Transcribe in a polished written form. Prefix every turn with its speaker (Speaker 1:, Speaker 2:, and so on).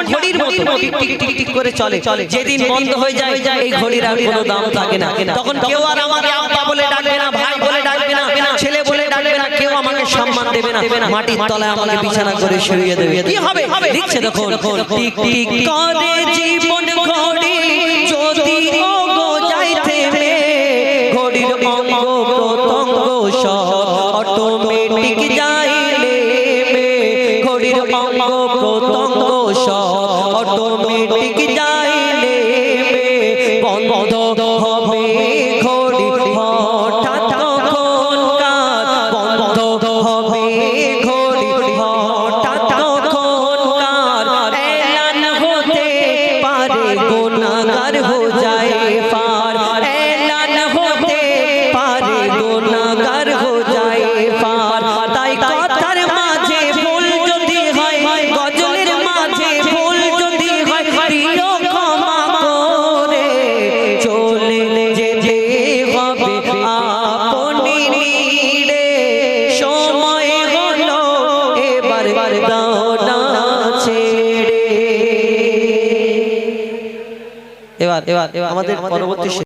Speaker 1: ঘড়ির মতো tick tick tick tick করে চলে যেদিন বন্ধ হয়ে যায় এই ঘড়ির আর কোনো দাম থাকে না তখন কেউ আর আমাকে আব্বা বলে ডাকবে না ভাই বলে ডাকবে না ছেলে বলে ডাকবে না কেউ আমাকে সম্মান দেবে না মাটির তলায় আমাকে বিছানা করে শুইয়ে দেবে কি হবে লিখছে দেখুন টিক টিক করে জীবন ঘড়ি যদি ও গো যাইতে রে ঘড়ির অঙ্গ প্রত্যঙ্গ সব অটোমেটিক যাইলে ঘড়ির অঙ্গ প্রত্যঙ্গ সব অটোমেটিক যাইলে বন্ধ হবে ঘড়ি হঠাৎ তখনকার বন্ধ হবে ঘড়ি হঠাৎ তখনকার এলান হতে পারে গুনাহগার হয়ে যায় পার এলান হতে পারে গুনাহগার হয়ে যায় পার তাই কথার মাঝে ভুল যদি হয় গজলের মাঝে ভুল যদি হয় প্রিয় ক্ষমা করে চলে যেতে হবে আপনি নিরে সময় হলো এবার দাও না ছেড়ে এবার আমাদের পরবর্তী